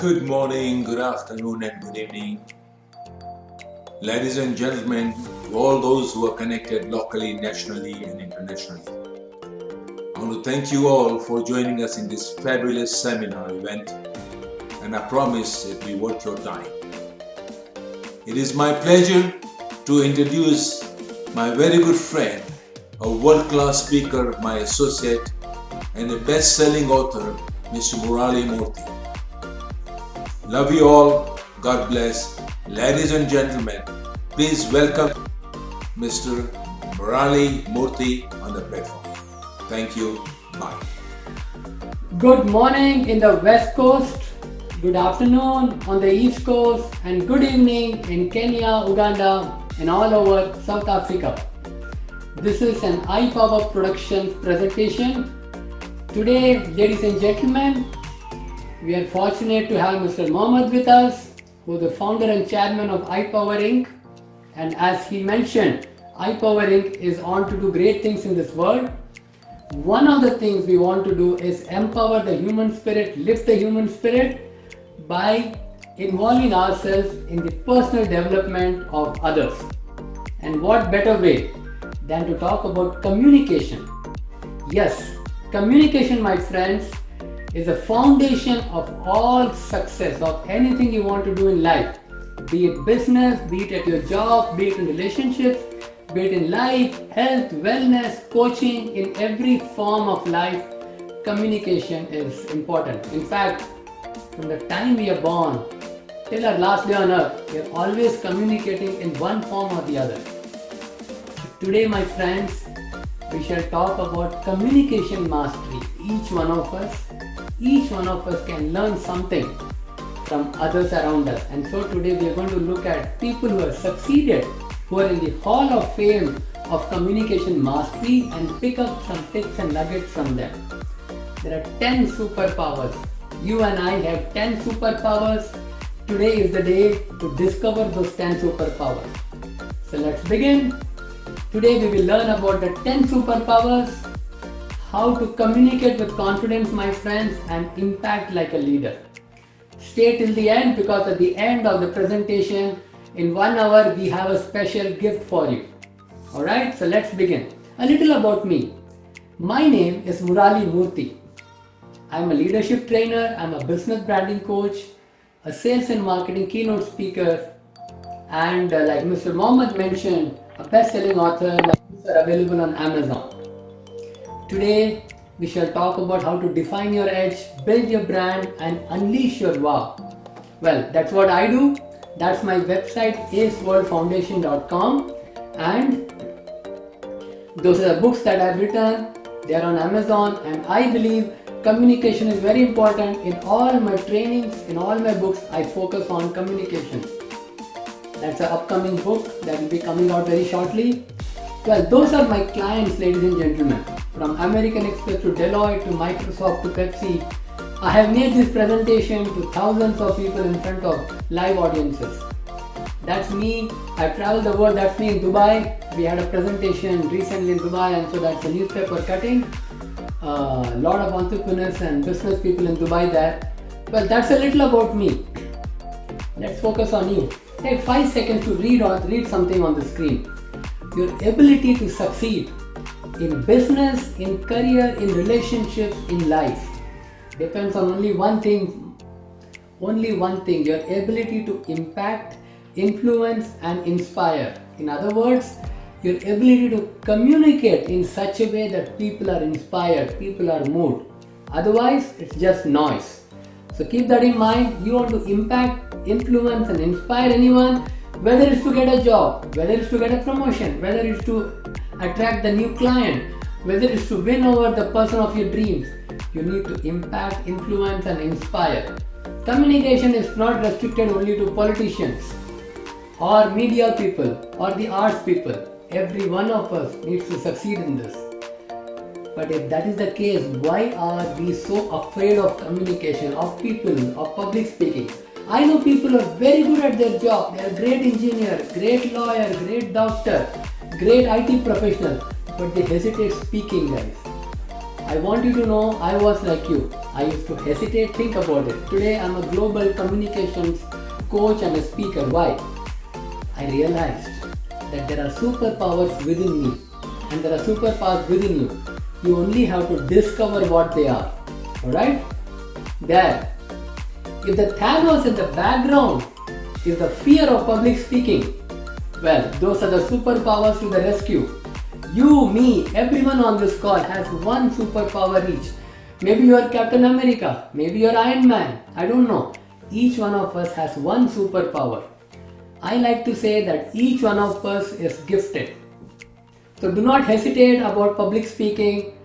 Good morning, good afternoon, and good evening. Ladies and gentlemen, to all those who are connected locally, nationally, and internationally. I want to thank you all for joining us in this fabulous seminar event, and I promise it will be worth your time. It is my pleasure to introduce my very good friend, a world-class speaker, my associate, and a best-selling author, Mr. Murali Murthy. Love you all. God bless. Ladies and gentlemen, please welcome Mr. Murali Murthy on the platform. Thank you. Bye. Good morning in the West Coast, good afternoon on the East Coast, and good evening in Kenya, Uganda, and all over South Africa. This is an iPower Productions presentation. Today, ladies and gentlemen, we are fortunate to have Mr. Mohammed with us, who is the founder and chairman of iPower Inc. And as he mentioned, iPower Inc. is on to do great things in this world. One of the things we want to do is empower the human spirit, lift the human spirit by involving ourselves in the personal development of others. And what better way than to talk about communication? Yes, communication, my friends, is the foundation of all success of anything you want to do in life. Be it business, be it at your job, be it in relationships, be it in life, health, wellness, coaching, in every form of life, communication is important. In fact, from the time we are born till our last day on earth, we are always communicating in one form or the other. Today, my friends, we shall talk about communication mastery. Each one of us can learn something from others around us. And so today we are going to look at people who have succeeded, who are in the Hall of Fame of Communication Mastery, and pick up some tips and nuggets from them. There are 10 superpowers. You and I have 10 superpowers. Today is the day to discover those 10 superpowers. So let's begin. Today we will learn about the 10 superpowers, how to communicate with confidence, my friends, and impact like a leader. Stay till the end, because at the end of the presentation, in 1 hour, we have a special gift for you. Alright, so let's begin. A little about me. My name is Murali Murthy. I'm a leadership trainer, I'm a business branding coach, a sales and marketing keynote speaker, and like Mr. Mohammed mentioned, a best-selling author. Books are available on Amazon. Today, we shall talk about how to define your edge, build your brand, and unleash your wow. Well, that's what I do. That's my website, aceworldfoundation.com, and those are the books that I've written. They are on Amazon, and I believe communication is very important. In all my trainings, in all my books, I focus on communication. That's an upcoming book that will be coming out very shortly. Well, those are my clients, ladies and gentlemen. From American Express to Deloitte to Microsoft to Pepsi, I have made this presentation to thousands of people in front of live audiences. That's me. I travel the world. That's me in Dubai. We had a presentation recently in Dubai, and so that's a newspaper cutting. A lot of entrepreneurs and business people in Dubai there. Well, that's a little about me. Let's focus on you. Take 5 seconds to read something on the screen. Your ability to succeed in business, in career, in relationships, in life depends on only one thing, your ability to impact, influence, and inspire. In other words, your ability to communicate in such a way that people are inspired, people are moved. Otherwise, it's just noise. So keep that in mind. You want to impact, influence, and inspire anyone, whether it's to get a job, whether it's to get a promotion, whether it's to attract the new client, whether it's to win over the person of your dreams. You need to impact, influence, and inspire. Communication is not restricted only to politicians or media people or the arts people. Every one of us needs to succeed in this. But if that is the case, why are we so afraid of communication, of people, of public speaking? I know people who are very good at their job. They are great engineer, great lawyer, great doctor, great IT professional, but they hesitate speaking, guys. I want you to know I was like you. I used to hesitate, think about it. Today I'm a global communications coach and a speaker. Why? I realized that there are superpowers within me and there are superpowers within you. You only have to discover what they are. Alright? There. If the Thanos in the background is the fear of public speaking, well, those are the superpowers to the rescue. You, me, everyone on this call has one superpower each. Maybe you are Captain America, maybe you are Iron Man, I don't know. Each one of us has one superpower. I like to say that each one of us is gifted. So do not hesitate about public speaking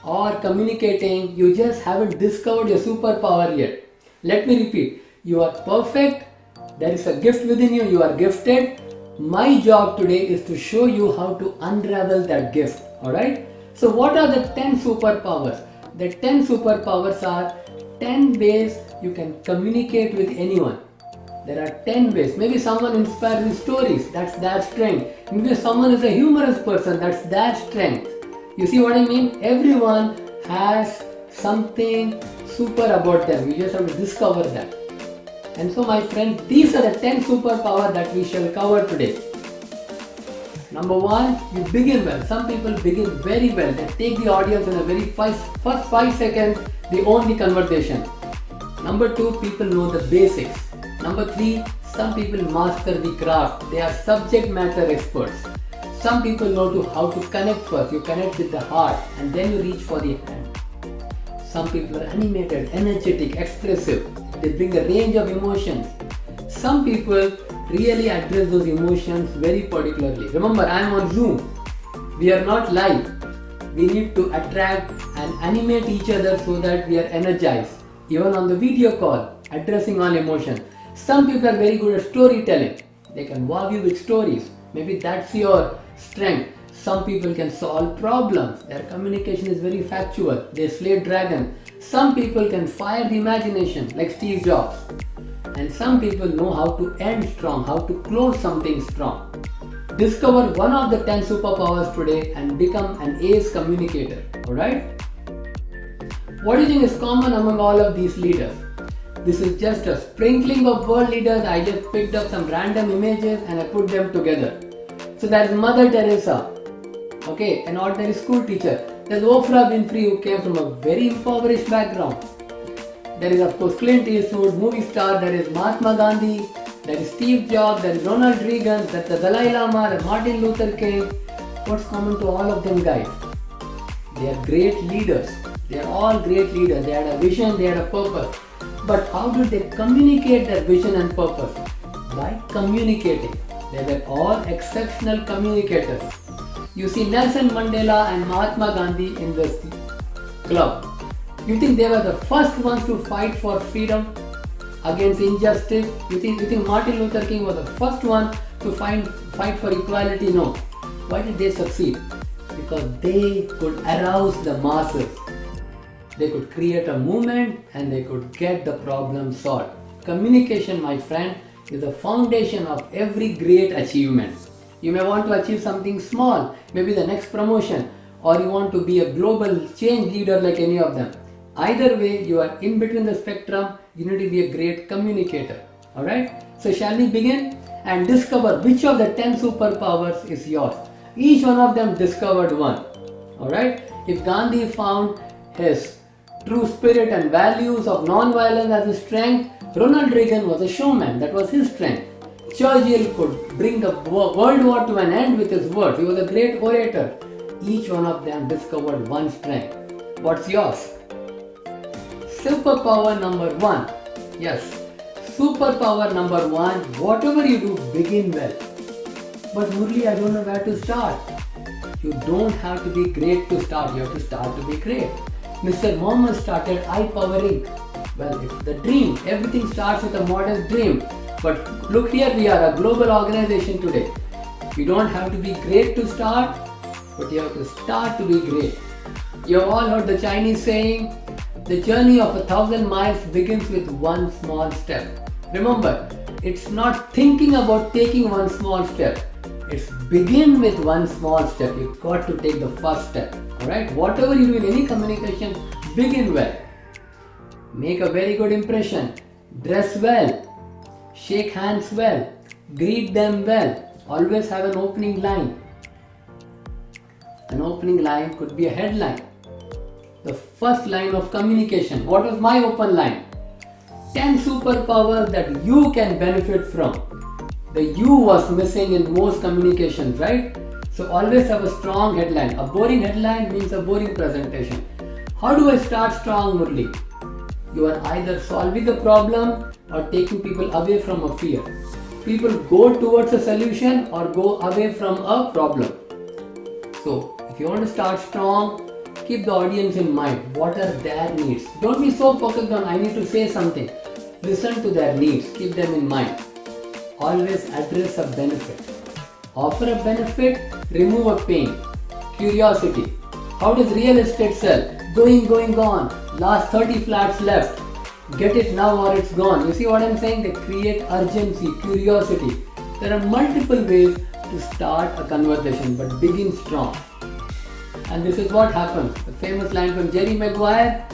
or communicating. You just haven't discovered your superpower yet. Let me repeat, you are perfect. There is a gift within you. You are gifted. My job today is to show you how to unravel that gift. Alright? So what are the 10 superpowers? The 10 superpowers are 10 ways you can communicate with anyone. There are 10 ways. Maybe someone inspires with stories. That's their strength. Maybe someone is a humorous person. That's their strength. You see what I mean? Everyone has something super about them. You just have to discover that. And so my friend, these are the 10 superpowers that we shall cover today. Number 1, you begin well. Some people begin very well. They take the audience in a very first 5 seconds, they own the conversation. Number 2, people know the basics. Number 3, some people master the craft. They are subject matter experts. Some people know how to connect first. You connect with the heart and then you reach for the hand. Some people are animated, energetic, expressive. They bring a range of emotions. Some people really address those emotions very particularly. Remember, I am on Zoom. We are not live. We need to attract and animate each other so that we are energized. Even on the video call, addressing all emotions. Some people are very good at storytelling. They can wow you with stories. Maybe that's your strength. Some people can solve problems. Their communication is very factual. They slay dragons. Some people can fire the imagination like Steve Jobs. And some people know how to end strong, how to close something strong. Discover one of the 10 superpowers today and become an ace communicator. Alright? What do you think is common among all of these leaders? This is just a sprinkling of world leaders. I just picked up some random images and I put them together. So there's Mother Teresa, okay, an ordinary school teacher. There's Oprah Winfrey, who came from a very impoverished background. There is of course Clint Eastwood, movie star. There is Mahatma Gandhi. There is Steve Jobs. There is Ronald Reagan. There is the Dalai Lama. There is Martin Luther King. What's common to all of them, guys? They are great leaders. They are all great leaders. They had a vision. They had a purpose. But how did they communicate their vision and purpose? By communicating. They were all exceptional communicators. You see Nelson Mandela and Mahatma Gandhi in this club. You think they were the first ones to fight for freedom against injustice? You think Martin Luther King was the first one to fight for equality? No. Why did they succeed? Because they could arouse the masses. They could create a movement and they could get the problem solved. Communication, my friend, is the foundation of every great achievement. You may want to achieve something small, maybe the next promotion, or you want to be a global change leader like any of them. Either way, you are in between the spectrum, you need to be a great communicator. Alright? So shall we begin and discover which of the 10 superpowers is yours? Each one of them discovered one. Alright? If Gandhi found his true spirit and values of non-violence as his strength, Ronald Reagan was a showman. That was his strength. Churchill could bring the World War to an end with his words. He was a great orator. Each one of them discovered one strength. What's yours? Superpower number 1. Yes, superpower number 1. Whatever you do, begin well. But Murli, I don't know where to start. You don't have to be great to start. You have to start to be great. Mr. Mohammed started iPower Inc. Well, it's the dream. Everything starts with a modest dream. But look here, we are a global organization today. You don't have to be great to start, but you have to start to be great. You have all heard the Chinese saying, the journey of 1,000 miles begins with one small step. Remember, it's not thinking about taking one small step. It's begin with one small step. You've got to take the first step. Alright? Whatever you do in any communication, begin well. make a very good impression, dress well, shake hands well, greet them well, always have an opening line. An opening line could be a headline. The first line of communication. What was my open line? 10 superpowers that you can benefit from. The you was missing in most communications, right? So always have a strong headline. A boring headline means a boring presentation. How do I start strong, Murli? You are either solving a problem or taking people away from a fear. People go towards a solution or go away from a problem. So if you want to start strong, keep the audience in mind. What are their needs? Don't be so focused on I need to say something. Listen to their needs. Keep them in mind. Always address a benefit. Offer a benefit, remove a pain. Curiosity. How does real estate sell? Going, gone. Last 30 flats left. Get it now or it's gone. You see what I'm saying? They create urgency, curiosity. There are multiple ways to start a conversation, but begin strong. And this is what happens. The famous line from Jerry Maguire,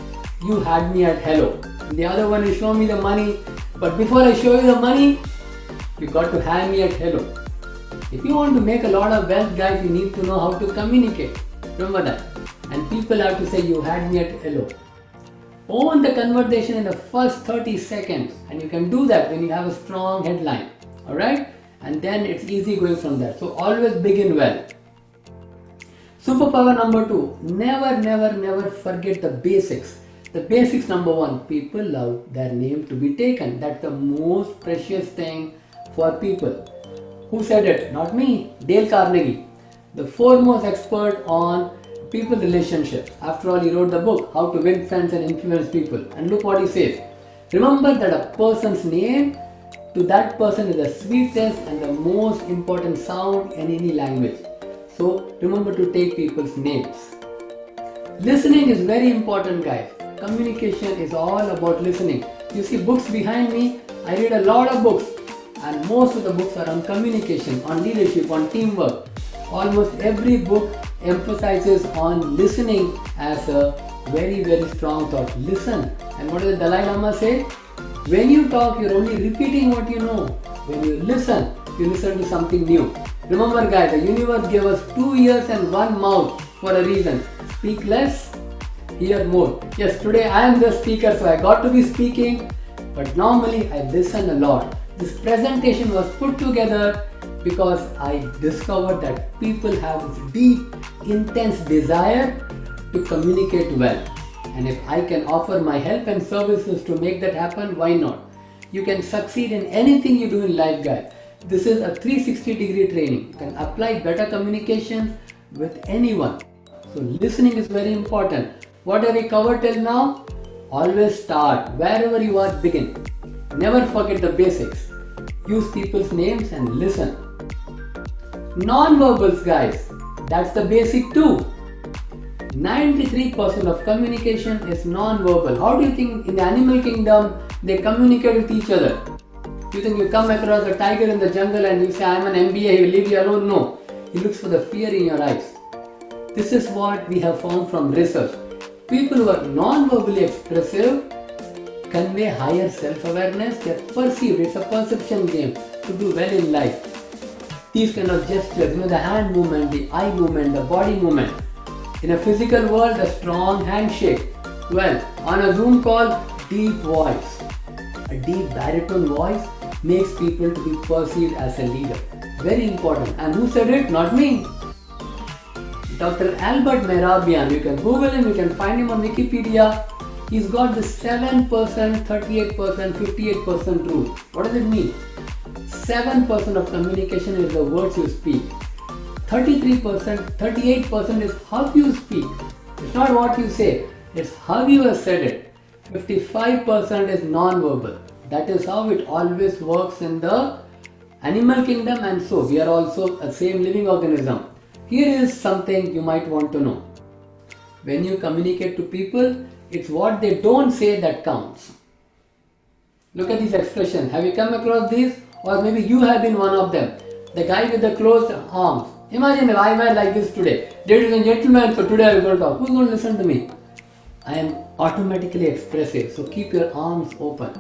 you had me at hello. And the other one is show me the money. But before I show you the money, you got to have me at hello. If you want to make a lot of wealth, guys, you need to know how to communicate. Remember that. And people have to say you had me at hello. Own the conversation in the first 30 seconds. And you can do that when you have a strong headline. Alright? And then it's easy going from there. So always begin well. Superpower number 2. Never forget the basics. The basics number 1. People love their name to be taken. That's the most precious thing for people. Who said it? Not me. Dale Carnegie, the foremost expert on people relationships. After all, he wrote the book, How to Win Friends and Influence People. And look what he says. Remember that a person's name to that person is the sweetest and the most important sound in any language. So remember to take people's names. Listening is very important, guys. Communication is all about listening. You see books behind me. I read a lot of books. And most of the books are on communication, on leadership, on teamwork. Almost every book emphasizes on listening as a very strong thought. Listen. And what does the Dalai Lama say? When you talk, you're only repeating what you know. When you listen to something new. Remember, guys, the universe gave us 2 ears and 1 mouth for a reason. Speak less, hear more. Yes, today I am the speaker, so I got to be speaking. But normally I listen a lot. This presentation was put together because I discovered that people have this deep, intense desire to communicate well. And if I can offer my help and services to make that happen, why not? You can succeed in anything you do in life, guys. This is a 360-degree training. You can apply better communication with anyone. So listening is very important. What have we covered till now? Always start. Wherever you are, begin. Never forget the basics. Use people's names and listen. Non-verbals, guys. That's the basic too. 93% of communication is non-verbal. How do you think in the animal kingdom they communicate with each other? You think you come across a tiger in the jungle and you say, I'm an MBA, he will leave you alone? No. He looks for the fear in your eyes. This is what we have found from research. People who are non-verbally expressive convey higher self-awareness. They are perceived. It's a perception game to do well in life. These kind of gestures, the hand movement, the eye movement, the body movement. In a physical world, a strong handshake. Well, on a Zoom call, deep voice. A deep baritone voice makes people to be perceived as a leader. Very important. And who said it? Not me. Dr. Albert Mehrabian. You can Google him, you can find him on Wikipedia. He's got the 7%, 38%, 58% rule. What does it mean? 7% of communication is the words you speak. 33%, 38% is how you speak. It's not what you say, it's how you have said it. 55% is non-verbal. That is how it always works in the animal kingdom, and so we are also a same living organism. Here is something you might want to know. When you communicate to people, it's what they don't say that counts. Look at these expressions. Have you come across these? Or maybe you have been one of them. The guy with the closed arms. Imagine if I were like this today. Ladies and gentlemen, so today I will talk. Who's going to listen to me? I am automatically expressive, so keep your arms open.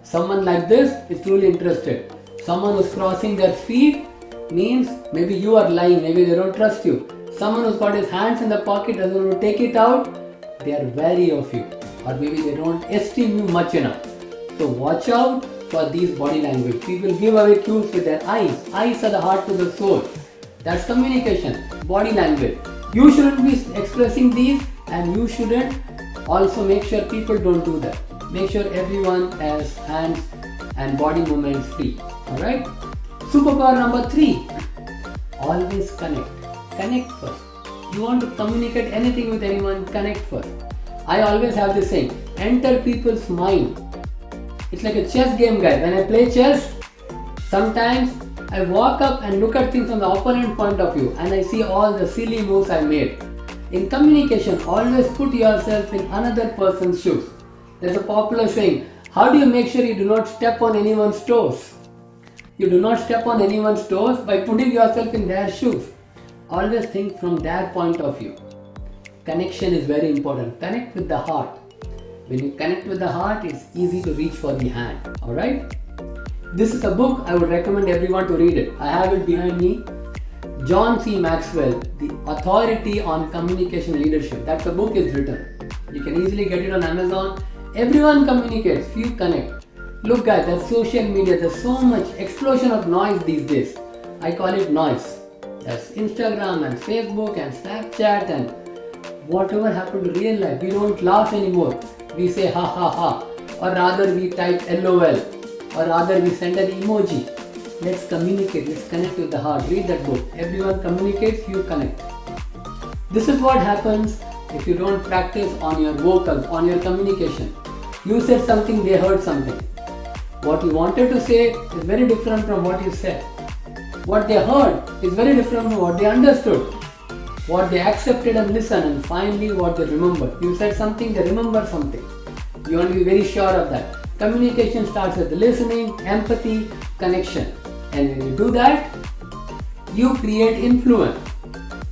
Someone like this is truly interested. Someone who's crossing their feet means maybe you are lying, maybe they don't trust you. Someone who's got his hands in the pocket doesn't want to take it out, they are wary of you, or maybe they don't esteem you much enough. So watch out for these body language. People give away cues with their eyes. Eyes are the heart to the soul. That's communication, body language. You shouldn't be expressing these, and you shouldn't also make sure people don't do that. Make sure everyone has hands and body movements free. Alright? Superpower number 3. Always connect. Connect first. You want to communicate anything with anyone, connect first. I always have this saying, enter people's mind. It's like a chess game, guys. When I play chess, sometimes I walk up and look at things from the opponent point of view and I see all the silly moves I made. In communication, always put yourself in another person's shoes. There's a popular saying, how do you make sure you do not step on anyone's toes? You do not step on anyone's toes by putting yourself in their shoes. Always think from their point of view. Connection is very important. Connect with the heart. When you connect with the heart, it's easy to reach for the hand. Alright? This is a book I would recommend everyone to read it. I have it behind me. John C. Maxwell, The Authority on Communication Leadership. That's a book is written. You can easily get it on Amazon. Everyone communicates, few connect. Look guys, there's social media, there's so much explosion of noise these days. I call it noise. There's Instagram and Facebook and Snapchat and whatever happened to real life. We don't laugh anymore. We say ha ha ha, or rather we type LOL, or rather we send an emoji. Let's communicate, let's connect with the heart. Read that book. Everyone communicates, you connect. This is what happens if you don't practice on your vocals, on your communication. You said something, they heard something. What you wanted to say is very different from what you said. What they heard is very different from what they understood. What they accepted and listened, and finally what they remembered. You said something, they remember something. You want to be very sure of that. Communication starts with listening, empathy, connection. And when you do that, you create influence.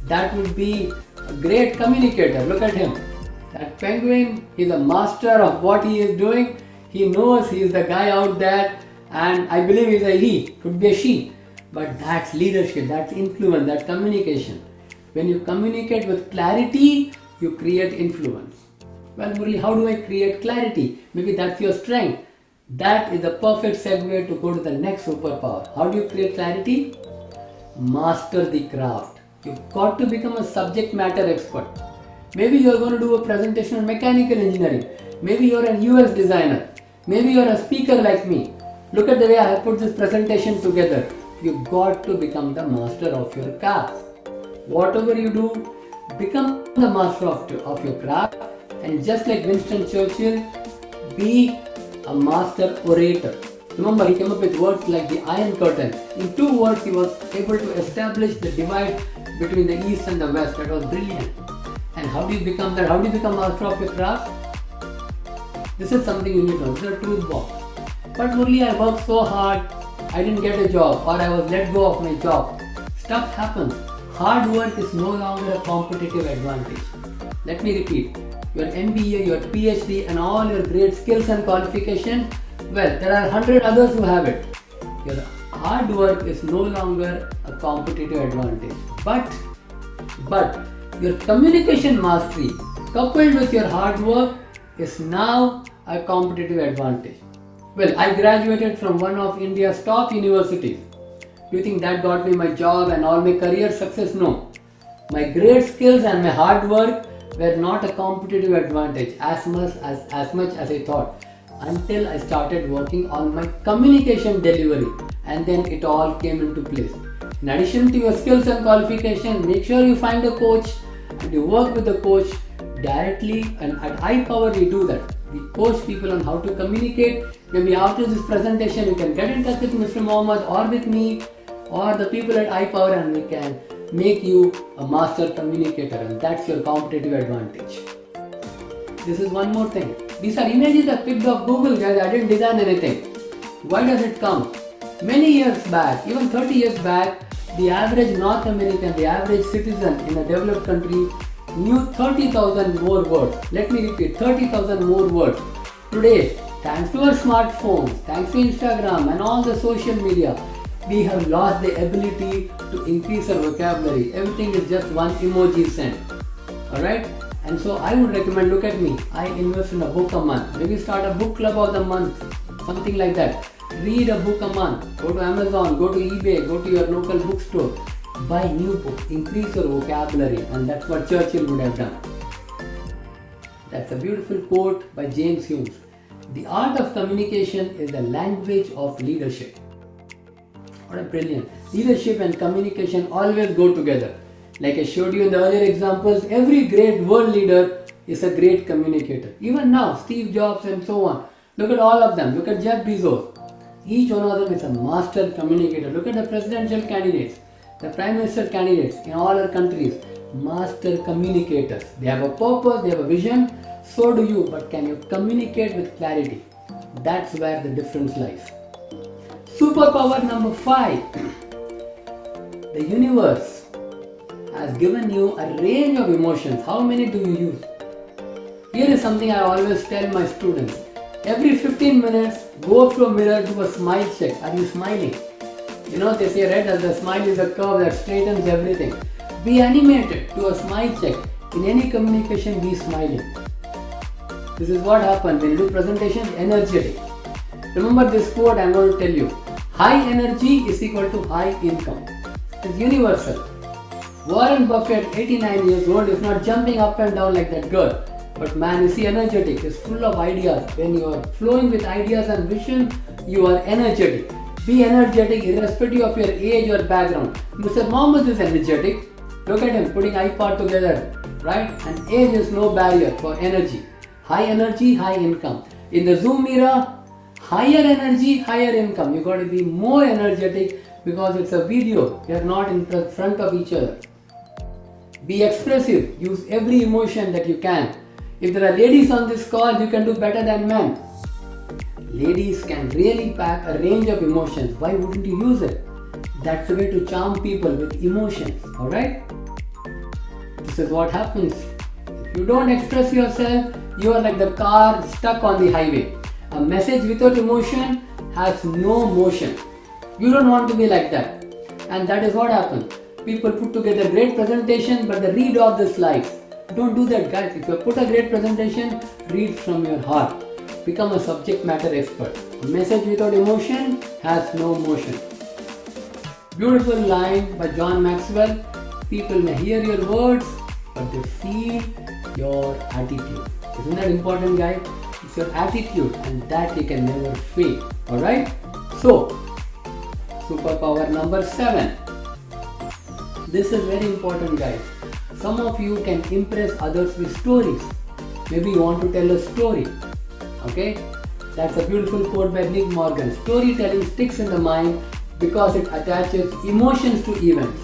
That would be a great communicator. Look at him. That penguin is a master of what he is doing. He knows he is the guy out there, and I believe he's a he, could be a she. But that's leadership, that's influence, that's communication. When you communicate with clarity, you create influence. Well, Murali, how do I create clarity? Maybe that's your strength. That is the perfect segue to go to the next superpower. How do you create clarity? Master the craft. You've got to become a subject matter expert. Maybe you're going to do a presentation on mechanical engineering. Maybe you're a UX designer. Maybe you're a speaker like me. Look at the way I have put this presentation together. You've got to become the master of your craft. Whatever you do, become the master of your craft, and just like Winston Churchill, be a master orator. Remember, he came up with words like the Iron Curtain. In 2 words, he was able to establish the divide between the East and the West. That was brilliant. And how do you become that? How do you become master of your craft? This is something you need to know. This is a truth box. But Murali, I worked so hard, I didn't get a job, or I was let go of my job. Stuff happens. Hard work is no longer a competitive advantage. Let me repeat. Your MBA, your PhD and all your great skills and qualifications, well, there are 100 others who have it. Your hard work is no longer a competitive advantage. But your communication mastery coupled with your hard work is now a competitive advantage. Well, I graduated from one of India's top universities. Do you think that got me my job and all my career success? No. My great skills and my hard work were not a competitive advantage as much as I thought, until I started working on my communication delivery, and then it all came into place. In addition to your skills and qualification, make sure you find a coach and you work with the coach directly, and at iPower we do that. We coach people on how to communicate. Maybe after this presentation you can get in touch with Mr. Mohammed or with me or the people at iPower, and we can make you a master communicator, and that's your competitive advantage. This is one more thing. These are images I picked off Google, guys. I didn't design anything. Why does it come? Many years back, even 30 years back, the average North American, the average citizen in a developed country new 30,000 more words. Let me repeat, 30,000 more words. Today, thanks to our smartphones, thanks to Instagram and all the social media, we have lost the ability to increase our vocabulary. Everything is just one emoji sent. Alright? And so I would recommend, look at me, I invest in a book a month. Maybe start a book club of the month, something like that. Read a book a month. Go to Amazon, go to eBay, go to your local bookstore. Buy new book, increase your vocabulary, and that's what Churchill would have done. That's a beautiful quote by James Humes. The art of communication is the language of leadership. What a brilliant. Leadership and communication always go together. Like I showed you in the earlier examples, every great world leader is a great communicator. Even now, Steve Jobs and so on. Look at all of them. Look at Jeff Bezos. Each one of them is a master communicator. Look at the presidential candidates, the prime minister candidates in all our countries. Master communicators. They have a purpose, they have a vision. So do you. But can you communicate with clarity? That's where the difference lies. Superpower number 5. The universe has given you a range of emotions. How many do you use? Here is something I always tell my students. Every 15 minutes, go up to a mirror, do a smile check. Are you smiling? You know, they say, right, that the smile is a curve that straightens everything. Be animated, do a smile check. In any communication, be smiling. This is what happens when you do presentation, energetic. Remember this quote I'm going to tell you. High energy is equal to high income. It's universal. Warren Buffett, 89 years old, is not jumping up and down like that girl. But man, you see, energetic, is full of ideas. When you are flowing with ideas and vision, you are energetic. Be energetic irrespective of your age or background. Mr. Mohammed is energetic. Look at him putting iPod together, right? And age is no barrier for energy. High energy, high income. In the Zoom era, higher energy, higher income. You got to be more energetic because it's a video. You are not in front of each other. Be expressive. Use every emotion that you can. If there are ladies on this call, you can do better than men. Ladies can really pack a range of emotions. Why wouldn't you use it? That's the way to charm people with emotions. Alright? This is what happens. If you don't express yourself, you are like the car stuck on the highway. A message without emotion has no motion. You don't want to be like that. And that is what happens. People put together great presentation, but they read off the slides. Don't do that, guys. If you put a great presentation, read from your heart. Become a subject matter expert. A message without emotion has no motion. Beautiful line by John Maxwell. People may hear your words, but they feel your attitude. Isn't that important, guys? It's your attitude, and that you can never fake. Alright? So, superpower number 7. This is very important, guys. Some of you can impress others with stories. Maybe you want to tell a story. Okay? That's a beautiful quote by Nick Morgan. Storytelling sticks in the mind because it attaches emotions to events.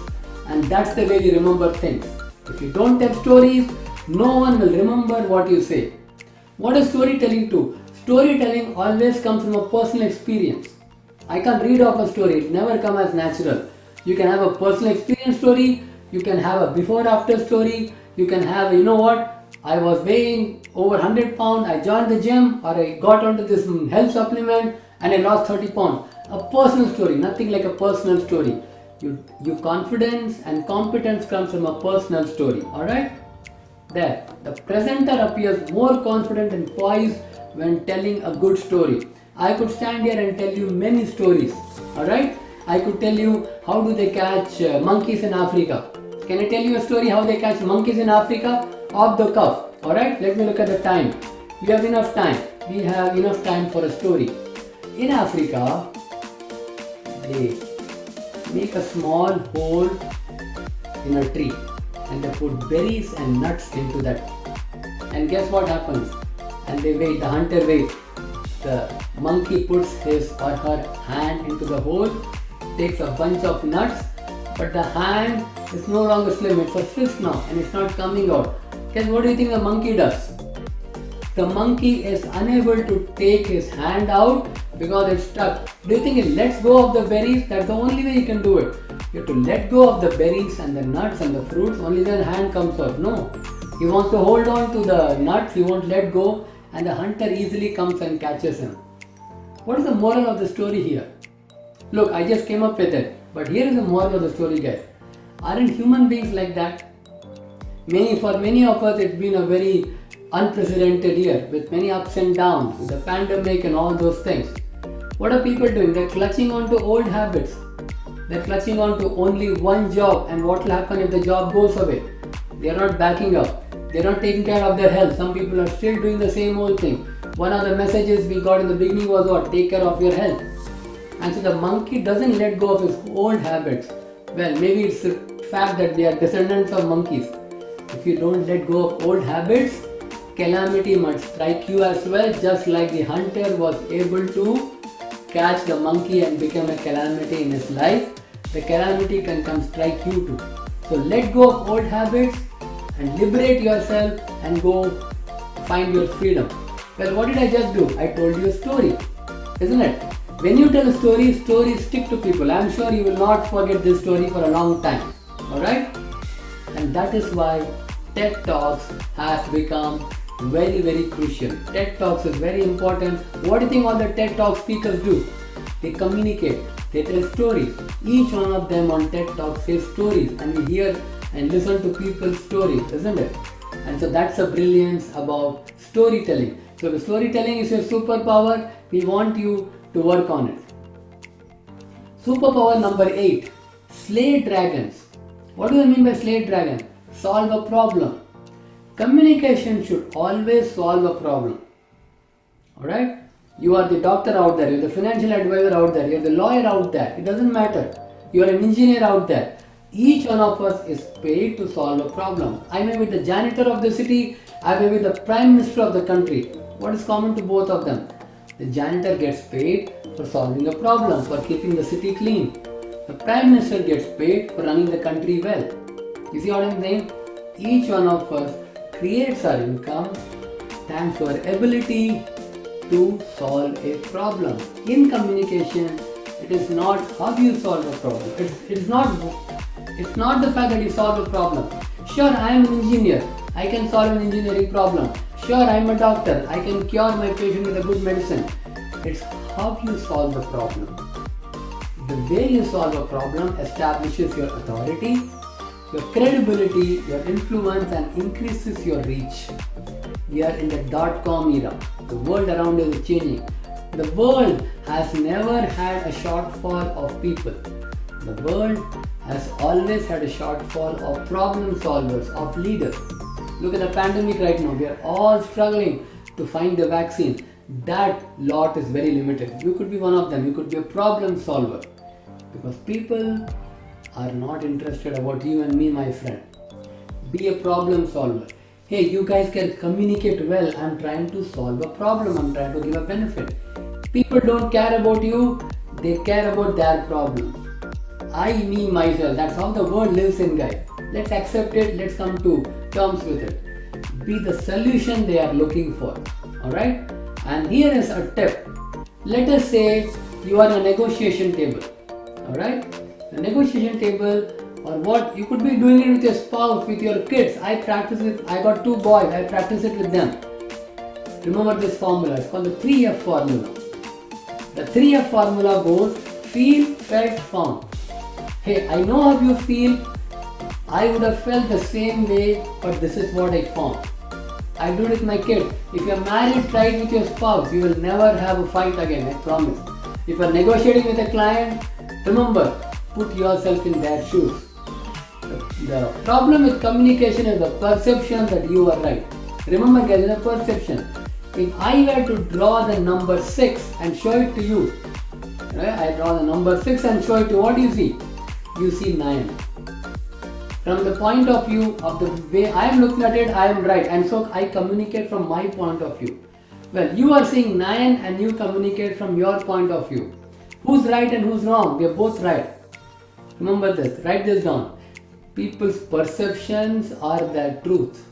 And that's the way you remember things. If you don't tell stories, no one will remember what you say. What is storytelling to? Storytelling always comes from a personal experience. I can't read off a story. It never comes as natural. You can have a personal experience story. You can have a before-after story. You can have, you know what, I was weighing over 100 pounds, I joined the gym, or I got onto this health supplement and I lost 30 pounds. A personal story, nothing like a personal story. Your confidence and competence comes from a personal story. Alright? There. The presenter appears more confident and poised when telling a good story. I could stand here and tell you many stories. Alright? I could tell you how do they catch monkeys in Africa. Can I tell you a story how they catch monkeys in Africa? Off the cuff. Alright, let me look at the time. We have enough time. We have enough time for a story. In Africa, they make a small hole in a tree and they put berries and nuts into that. And guess what happens? And they wait, the hunter waits. The monkey puts his or her hand into the hole, takes a bunch of nuts, but the hand is no longer slim, it's a fist now and it's not coming out. Guess what do you think the monkey does? The monkey is unable to take his hand out because it's stuck. Do you think it lets go of the berries? That's the only way you can do it. You have to let go of the berries and the nuts and the fruits, only then the hand comes out. No. He wants to hold on to the nuts, he won't let go, and the hunter easily comes and catches him. What is the moral of the story here? Look, I just came up with it, but here is the moral of the story, guys. Aren't human beings like that? For many of us, it's been a very unprecedented year with many ups and downs, with the pandemic and all those things. What are people doing? They're clutching on to old habits. They're clutching on to only one job, and what will happen if the job goes away? They're not backing up. They're not taking care of their health. Some people are still doing the same old thing. One of the messages we got in the beginning was what? Take care of your health. And so the monkey doesn't let go of his old habits. Well, maybe it's the fact that they are descendants of monkeys. If you don't let go of old habits, calamity might strike you as well, just like the hunter was able to catch the monkey and become a calamity in his life. The calamity can come strike you too. So let go of old habits and liberate yourself and go find your freedom. Well, what did I just do? I told you a story, isn't it? When you tell a story, stories stick to people. I'm sure you will not forget this story for a long time. Alright? And that is why TED Talks has become very, very crucial. TED Talks is very important. What do you think all the TED Talk speakers do? They communicate, they tell stories. Each one of them on TED Talks says stories, and we hear and listen to people's stories, isn't it? And so that's the brilliance about storytelling. So if storytelling is your superpower, we want you to work on it. Superpower number 8, slay dragons. What do I mean by slay dragon? Solve a problem. Communication should always solve a problem. Alright? You are the doctor out there, you are the financial advisor out there, you are the lawyer out there. It doesn't matter. You are an engineer out there. Each one of us is paid to solve a problem. I may be the janitor of the city, I may be the prime minister of the country. What is common to both of them? The janitor gets paid for solving a problem, for keeping the city clean. The prime minister gets paid for running the country well. You see what I'm saying? Each one of us creates our income thanks to our ability to solve a problem. In communication, it is not how you solve a problem. It's not the fact that you solve a problem. Sure, I am an engineer. I can solve an engineering problem. Sure, I am a doctor. I can cure my patient with a good medicine. It's how you solve the problem. The way you solve a problem establishes your authority, your credibility, your influence, and increases your reach. We are in the .com era. The world around us is changing. The world has never had a shortfall of people. The world has always had a shortfall of problem solvers, of leaders. Look at the pandemic right now. We are all struggling to find the vaccine. That lot is very limited. You could be one of them. You could be a problem solver. Because people are not interested about you and me, my friend. Be a problem solver. Hey, you guys can communicate well. I'm trying to solve a problem. I'm trying to give a benefit. People don't care about you. They care about their problem. I, me, myself. That's how the world lives in, guys. Let's accept it. Let's come to terms with it. Be the solution they are looking for. Alright? And here is a tip. Let us say you are on a negotiation table. Alright? A negotiation table, or what you could be doing it with your spouse, with your kids. I practice it. I got 2 boys. I practice it with them. Remember this formula. It's called the 3F formula. The 3F formula goes feel, felt, found. Hey, I know how you feel. I would have felt the same way, but this is what I found. I do it with my kids. If you're married, try it with your spouse. You will never have a fight again, I promise. If you're negotiating with a client, remember, put yourself in their shoes. The problem with communication is the perception that you are right. Remember, guys, it's a perception. If I were to draw the number 6 and show it to you, right? I draw the number 6 and show it to you, what do you see? You see 9. From the point of view of the way I am looking at it, I am right, and so I communicate from my point of view. Well, you are seeing 9 and you communicate from your point of view. Who's right and who's wrong? We are both right. Remember this, write this down. People's perceptions are their truth.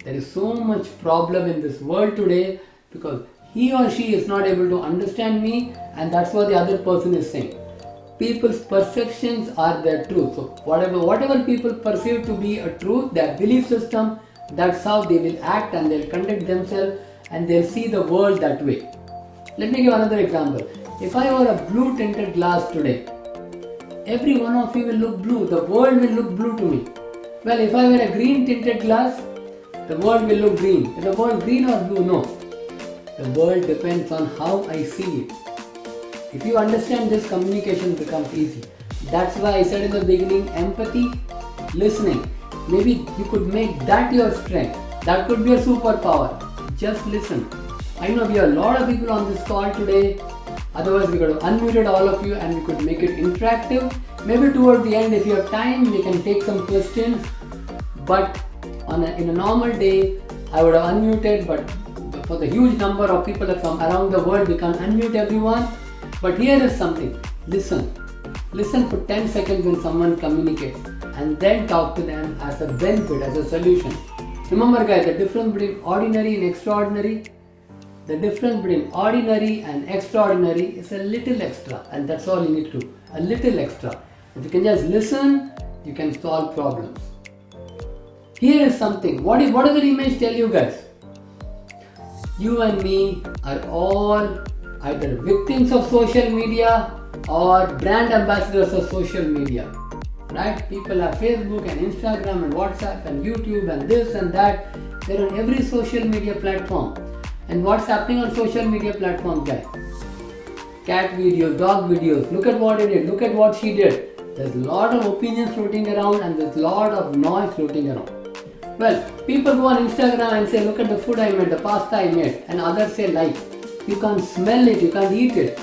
There is so much problem in this world today because he or she is not able to understand me, and that's what the other person is saying. people's perceptions are their truth. So whatever people perceive to be a truth, their belief system, that's how they will act and they'll conduct themselves and they'll see the world that way. Let me give another example. If I wore a blue tinted glass today, every one of you will look blue. The world will look blue to me. Well, if I wear a green tinted glass, the world will look green. Is the world green or blue? No. The world depends on how I see it. If you understand this, communication becomes easy. That's why I said in the beginning, empathy, listening. Maybe you could make that your strength. That could be a superpower. Just listen. I know we have a lot of people on this call today. Otherwise, we could have unmuted all of you and we could make it interactive. Maybe toward the end, if you have time, we can take some questions. But in a normal day, I would have unmuted. But for the huge number of people from around the world, we can't unmute everyone. But here is something. Listen. Listen for 10 seconds when someone communicates and then talk to them as a benefit, as a solution. Remember guys, the difference between ordinary and extraordinary, the difference between ordinary and extraordinary is a little extra, and that's all you need to do. A little extra. If you can just listen, you can solve problems. Here is something. What does the image tell you guys? You and me are all either victims of social media or brand ambassadors of social media. Right? People have Facebook and Instagram and WhatsApp and YouTube and this and that. They're on every social media platform. And what's happening on social media platforms, guys? Cat videos, dog videos. Look at what he did. Look at what she did. There's a lot of opinions floating around and there's a lot of noise floating around. Well, people go on Instagram and say, look at the food I made, the pasta I made, and others say like. You can't smell it, you can't eat it.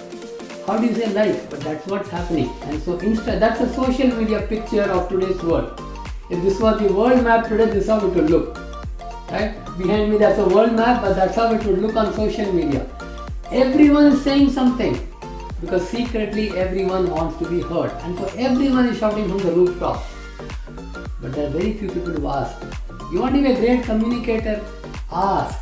How do you say like? But that's what's happening. And so that's a social media picture of today's world. If this was the world map today, this is how it would look. Right? Behind me that's a world map, but that's how it would look on social media. Everyone is saying something because secretly everyone wants to be heard. And so everyone is shouting from the rooftop. But there are very few people who ask. You want to be a great communicator? Ask,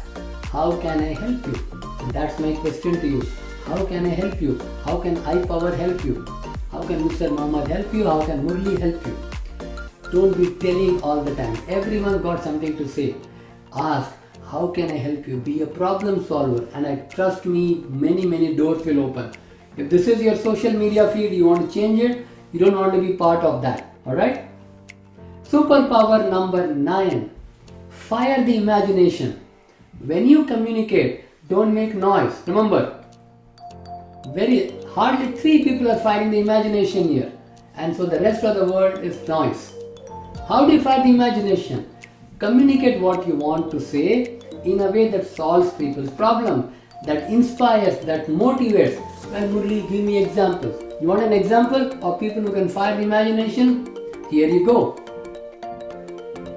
how can I help you? And that's my question to you. How can I help you? How can iPower help you? How can Mr. Muhammad help you? How can Murli help you? Don't be telling all the time. Everyone got something to say. Ask, how can I help you? Be a problem solver, and trust me, many doors will open. If this is your social media feed, you want to change it, you don't want to be part of that. Alright? Superpower number 9. Fire the imagination. When you communicate, don't make noise. Remember, hardly 3 people are firing the imagination here, and so the rest of the world is noise. How do you fire the imagination? Communicate what you want to say in a way that solves people's problem, that inspires, that motivates. Well, Murli, give me examples. You want an example of people who can fire the imagination? Here you go.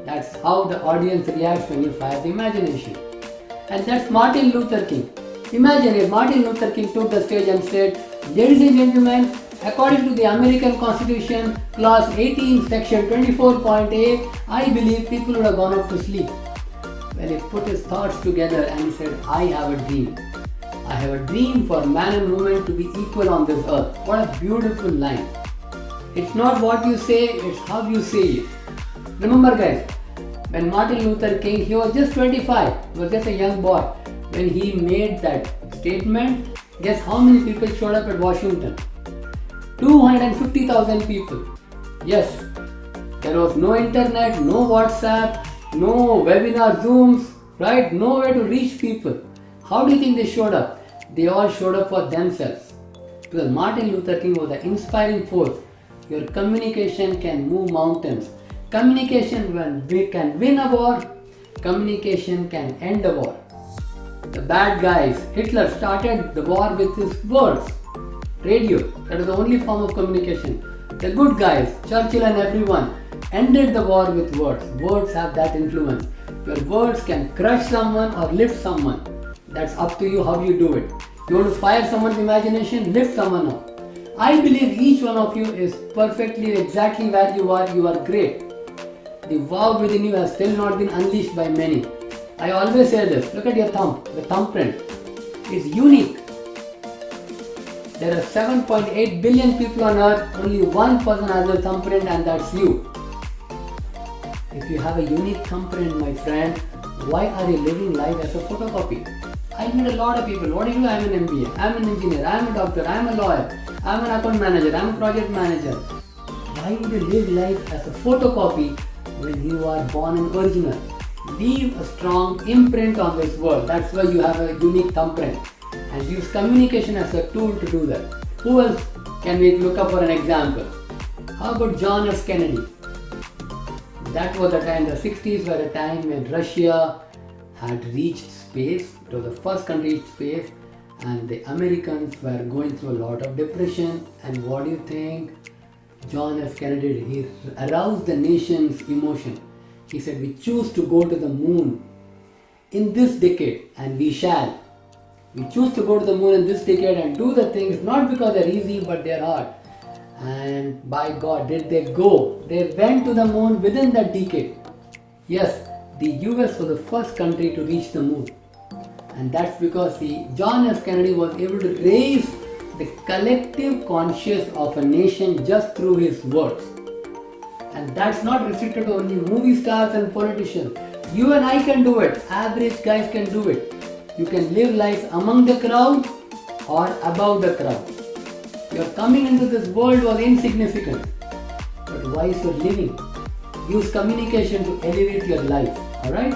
That's how the audience reacts when you fire the imagination. And that's Martin Luther King. Imagine if Martin Luther King took the stage and said, ladies and gentlemen, according to the American Constitution, Clause 18, Section 24.a, I believe people would have gone off to sleep. Well, he put his thoughts together and he said, I have a dream. I have a dream for man and woman to be equal on this earth. What a beautiful line. It's not what you say, it's how you say it. Remember guys, when Martin Luther King, he was just 25, he was just a young boy. When he made that statement, guess how many people showed up at Washington? 250,000 people. Yes, there was no internet, no WhatsApp, no webinar Zooms, right? No way to reach people. How do you think they showed up? They all showed up for themselves. Because Martin Luther King was the inspiring force. Your communication can move mountains. Communication can win a war. Communication can end a war. The bad guys, Hitler started the war with his words. Radio, that is the only form of communication. The good guys, Churchill and everyone, ended the war with words. Words have that influence. Your words can crush someone or lift someone. That's up to you how you do it. You want to fire someone's imagination, lift someone up. I believe each one of you is perfectly exactly where you are great. The wow within you has still not been unleashed by many. I always say this, look at your thumb, the thumbprint. It's unique. There are 7.8 billion people on earth, only one person has a thumbprint, and that's you. If you have a unique thumbprint, my friend, why are you living life as a photocopy? I meet a lot of people. What do you do? I'm an MBA, I'm an engineer, I'm a doctor, I'm a lawyer, I'm an account manager, I'm a project manager. Why would you live life as a photocopy when you are born an original? Leave a strong imprint on this world. That's why you have a unique thumbprint. And use communication as a tool to do that. Who else can we look up for an example? How about John F. Kennedy? That was the time, the 60s were a time when Russia had reached space. It was the first country to reach space, and the Americans were going through a lot of depression. And what do you think John F. Kennedy did? He aroused the nation's emotion. He said, we choose to go to the moon in this decade, and we shall. We choose to go to the moon in this decade and do the things not because they're easy but they're hard. And by God, did they go? They went to the moon within that decade. Yes, the US was the first country to reach the moon. And that's because John F. Kennedy was able to raise the collective conscience of a nation just through his words. And that's not restricted to only movie stars and politicians. You and I can do it. Average guys can do it. You can live life among the crowd or above the crowd. Your coming into this world was insignificant. But why is your living? Use communication to elevate your life. Alright?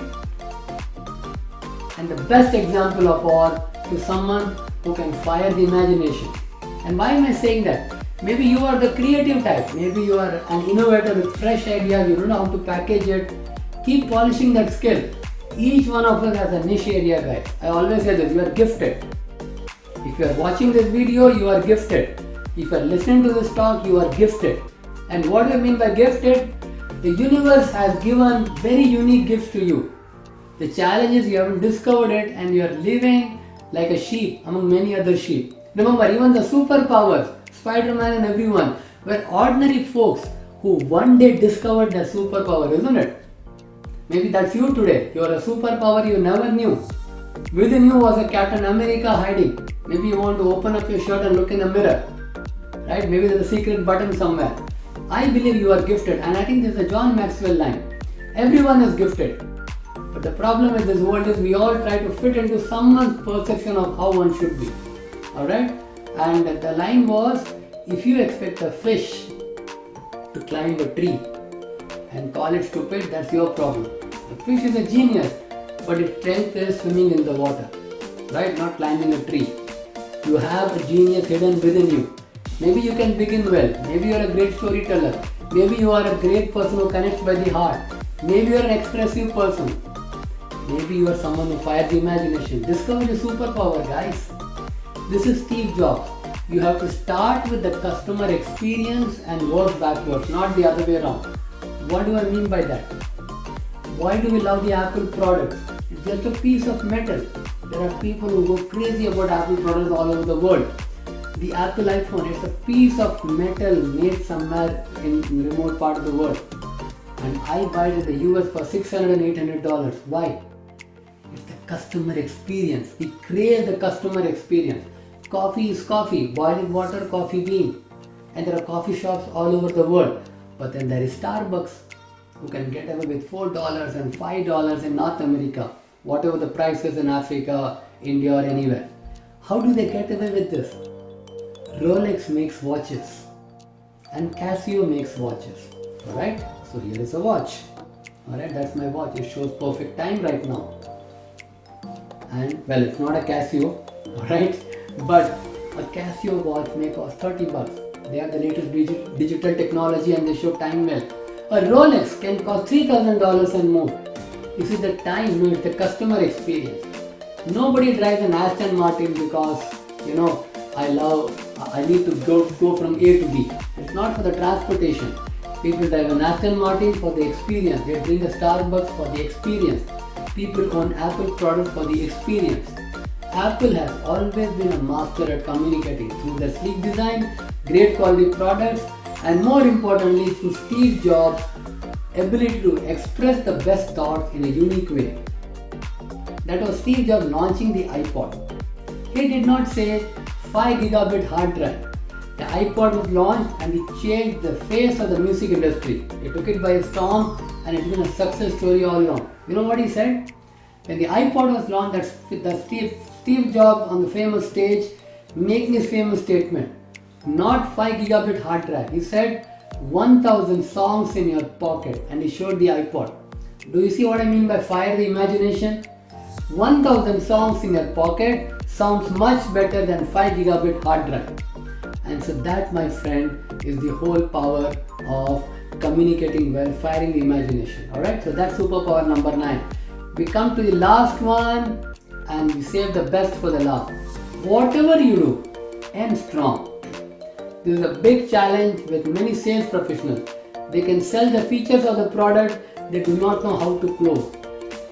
And the best example of all is someone who can fire the imagination. And why am I saying that? Maybe you are the creative type. Maybe you are an innovator with fresh ideas. You don't know how to package it. Keep polishing that skill. Each one of us has a niche area, guys. I always say this, you are gifted. If you are watching this video, you are gifted. If you are listening to this talk, you are gifted. And what do I mean by gifted? The universe has given very unique gifts to you. The challenge is you haven't discovered it and you are living like a sheep among many other sheep. Remember, even the superpowers, Spider-Man and everyone, were ordinary folks who one day discovered their superpower, isn't it? Maybe that's you today. You are a superpower you never knew. Within you was a Captain America hiding. Maybe you want to open up your shirt and look in the mirror. Right? Maybe there's a secret button somewhere. I believe you are gifted, and I think there's a John Maxwell line. Everyone is gifted. But the problem with this world is we all try to fit into someone's perception of how one should be. Alright? And the line was, if you expect a fish to climb a tree and call it stupid, that's your problem. The fish is a genius, but its strength is swimming in the water, right? Not climbing a tree. You have a genius hidden within you. Maybe you can begin well. Maybe you are a great storyteller. Maybe you are a great person who connects by the heart. Maybe you are an expressive person. Maybe you are someone who fires the imagination. Discover your superpower, guys. This is Steve Jobs. You have to start with the customer experience and work backwards, not the other way around. What do I mean by that? Why do we love the Apple products? It's just a piece of metal. There are people who go crazy about Apple products all over the world. The Apple iPhone, it's a piece of metal made somewhere in remote part of the world. And I buy it in the US for $600 and $800. Why? It's the customer experience. We crave the customer experience. Coffee is coffee, boiling water, coffee bean. And there are coffee shops all over the world. But then there is Starbucks, who can get away with $4 and $5 in North America, whatever the price is in Africa, India or anywhere. How do they get away with this? Rolex makes watches and Casio makes watches. Alright, so here is a watch. Alright, that's my watch. It shows perfect time right now. And well, it's not a Casio, alright, but a Casio watch may cost $30. They have the latest digital technology and they show time well. A Rolex can cost $3,000 and more. You see the time, no, it's the customer experience. Nobody drives an Aston Martin because, I need to go from A to B. It's not for the transportation. People drive an Aston Martin for the experience. They drink a Starbucks for the experience. People own Apple products for the experience. Apple has always been a master at communicating through their sleek design, great quality products, and more importantly through Steve Jobs' ability to express the best thoughts in a unique way. That was Steve Jobs launching the iPod. He did not say 5 gigabit hard drive. The iPod was launched and it changed the face of the music industry. He took it by storm and it's been a success story all along. You know what he said? When the iPod was launched, that Steve Jobs on the famous stage making his famous statement. Not 5 gigabit hard drive. He said 1000 songs in your pocket and he showed the iPod. Do you see what I mean by fire the imagination? 1000 songs in your pocket sounds much better than 5 gigabit hard drive. And so that, my friend, is the whole power of communicating well, firing the imagination. Alright, so that's superpower number 9. We come to the last one and we save the best for the last. Whatever you do, end strong. This is a big challenge with many sales professionals. They can sell the features of the product, they do not know how to close.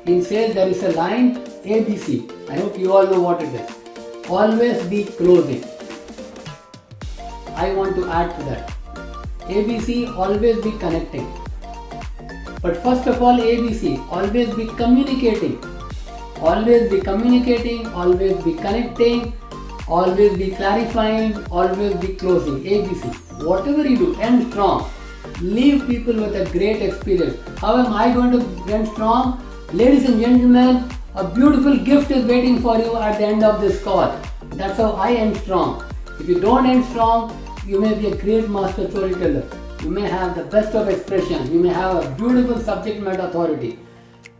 In sales there is a line ABC. I hope you all know what it is. Always be closing. I want to add to that. ABC, always be connecting. But first of all, ABC, always be communicating. Always be communicating, always be connecting, always be clarifying, always be closing. ABC. Whatever you do, end strong. Leave people with a great experience. How am I going to end strong? Ladies and gentlemen, a beautiful gift is waiting for you at the end of this call. That's how I end strong. If you don't end strong, you may be a great master storyteller. You may have the best of expression. You may have a beautiful subject matter authority.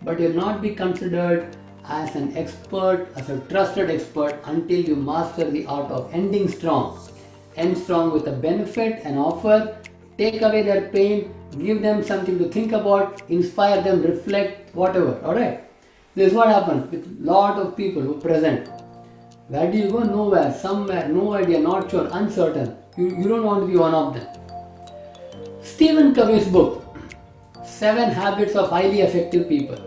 But you'll not be considered as an expert, as a trusted expert until you master the art of ending strong. End strong with a benefit, an offer, take away their pain, give them something to think about, inspire them, reflect, whatever. Alright? This is what happens with lot of people who present. Where do you go? Nowhere, somewhere, no idea, not sure, uncertain. You don't want to be one of them. Stephen Covey's book, 7 Habits of Highly Effective People.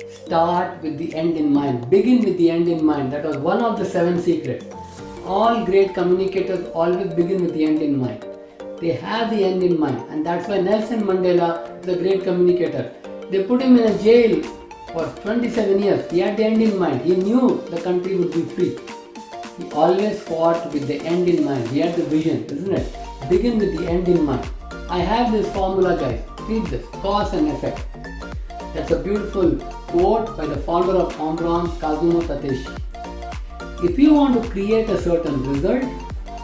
Start with the end in mind. Begin with the end in mind. That was one of the 7 secrets. All great communicators always begin with the end in mind. They have the end in mind, and that's why Nelson Mandela is a great communicator. They put him in a jail for 27 years. He had the end in mind. He knew the country would be free. He always fought with the end in mind. He had the vision, isn't it? Begin with the end in mind. I have this formula, guys. Read this. Cause and effect. That's a beautiful quote by the founder of Omron, Kazuo Takeshi. If you want to create a certain result,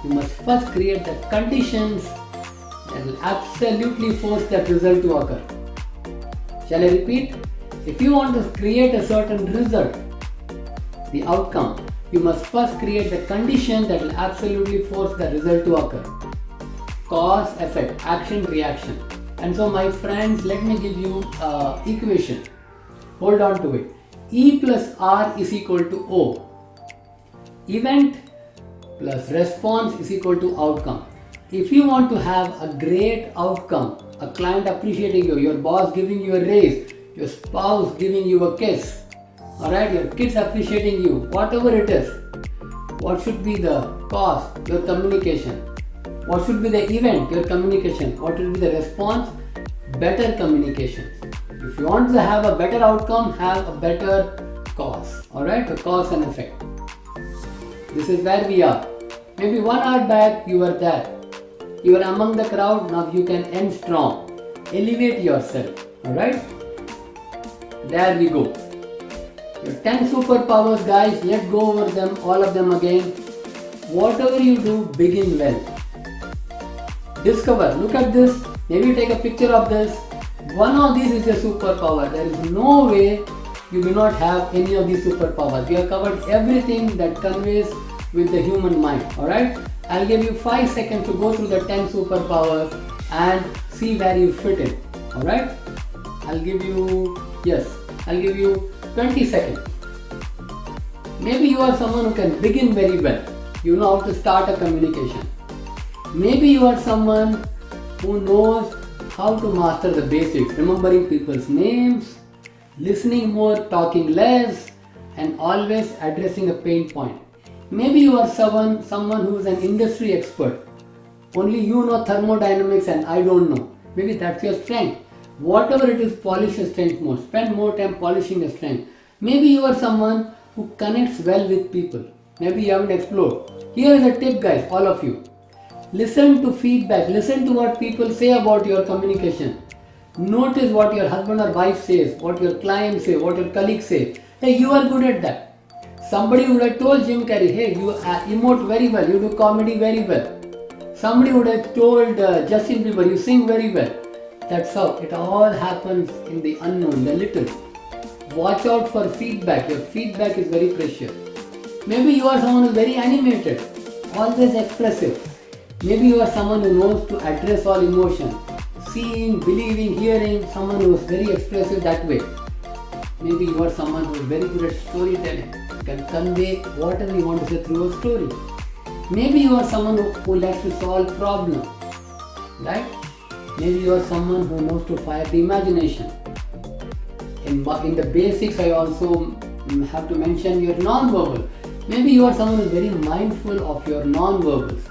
you must first create the conditions that will absolutely force that result to occur. Shall I repeat? If you want to create a certain result, the outcome, you must first create the condition that will absolutely force the result to occur. Cause, effect, action, reaction. And so my friends, let me give you an equation. Hold on to it. E plus R is equal to O. Event plus response is equal to outcome. If you want to have a great outcome, a client appreciating you, your boss giving you a raise, your spouse giving you a kiss, alright, your kids appreciating you, whatever it is, what should be the cause? Your communication. What should be the event? Your communication. What should be the response? Better communication. If you want to have a better outcome, have a better cause. Alright, the cause and effect. This is where we are. Maybe 1 hour back you were there. You are among the crowd, now you can end strong. Elevate yourself. Alright? There we go. Your 10 superpowers, guys, let's go over them, all of them again. Whatever you do, begin well. Discover, look at this, maybe take a picture of this. One of these is a superpower. There is no way you do not have any of these superpowers. We have covered everything that conveys with the human mind. Alright? I'll give you 5 seconds to go through the 10 superpowers and see where you fit in. Alright? I'll give you 20 seconds. Maybe you are someone who can begin very well. You know how to start a communication. Maybe you are someone who knows how to master the basics, remembering people's names, listening more, talking less, and always addressing a pain point. Maybe you are someone who is an industry expert. Only you know thermodynamics and I don't know. Maybe that's your strength. Whatever it is, polish your strength more. Spend more time polishing your strength. Maybe you are someone who connects well with people. Maybe you haven't explored. Here is a tip, guys, all of you. Listen to feedback. Listen to what people say about your communication. Notice what your husband or wife says, what your client say, what your colleagues say. Hey, you are good at that. Somebody would have told Jim Carrey, hey, you emote very well, you do comedy very well. Somebody would have told Justin Bieber, you sing very well. That's how it all happens in the unknown, the little. Watch out for feedback. Your feedback is very precious. Maybe you are someone who is very animated, always expressive. Maybe you are someone who knows to address all emotion. Seeing, believing, hearing, someone who is very expressive that way. Maybe you are someone who is very good at storytelling. You can convey whatever you want to say through a story. Maybe you are someone who likes to solve problems, right? Maybe you are someone who knows to fire the imagination. In the basics, I also have to mention your non-verbal. Maybe you are someone who is very mindful of your non-verbals.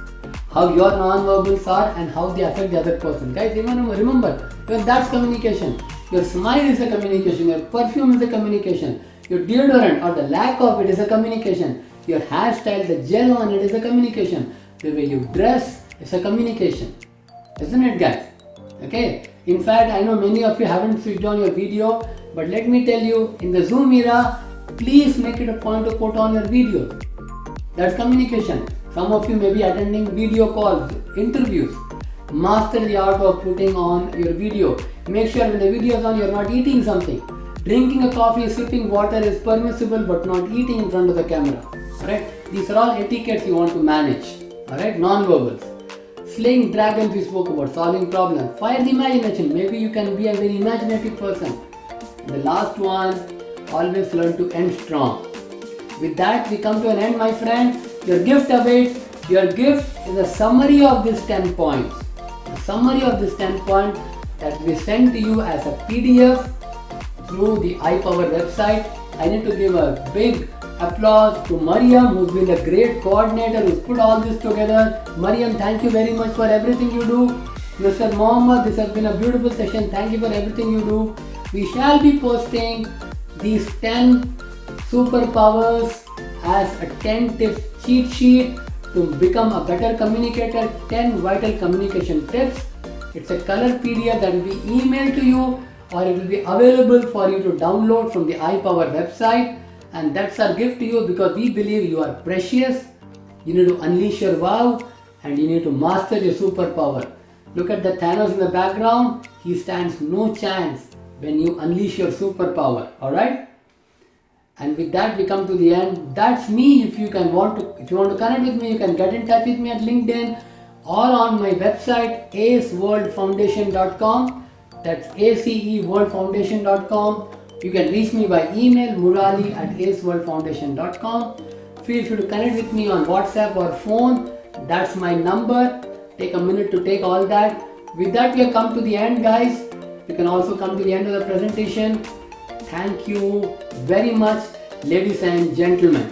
How your non-verbals are and how they affect the other person. Guys, remember, that's communication. Your smile is a communication. Your perfume is a communication. Your deodorant or the lack of it is a communication. Your hairstyle, the gel on it is a communication. The way you dress is a communication. Isn't it, guys? Okay. In fact, I know many of you haven't switched on your video, but let me tell you, in the Zoom era, please make it a point to put on your video. That's communication. Some of you may be attending video calls, interviews. Master the art of putting on your video. Make sure when the video is on, you're not eating something. Drinking a coffee, sipping water is permissible, but not eating in front of the camera. Alright? These are all etiquettes you want to manage. Alright? Non-verbals. Slaying dragons we spoke about, solving problems. Fire the imagination. Maybe you can be a very imaginative person. The last one, always learn to end strong. With that, we come to an end, my friend. Your gift awaits. Your gift is a summary of these 10 points. A summary of these 10 points that we send to you as a PDF through the iPower website. I need to give a big applause to Mariam, who's been a great coordinator, who's put all this together. Mariam, thank you very much for everything you do. Mr. Mohammed, this has been a beautiful session. Thank you for everything you do. We shall be posting these 10 superpowers as a 10-tip cheat sheet to become a better communicator, 10 vital communication tips. It's a color PDF that will be emailed to you, or it will be available for you to download from the iPower website. And that's our gift to you, because we believe you are precious. You need to unleash your wow and you need to master your superpower. Look at the Thanos in the background. He stands no chance when you unleash your superpower. Alright? And with that, we come to the end. That's me. If you want to connect with me, you can get in touch with me at LinkedIn or on my website aceworldfoundation.com. That's aceworldfoundation.com. You can reach me by email murali@aceworldfoundation.com. Feel free to connect with me on WhatsApp or phone. That's my number. Take a minute to take all that. With that, we have come to the end, guys. You can also come to the end of the presentation. Thank you very much, ladies and gentlemen.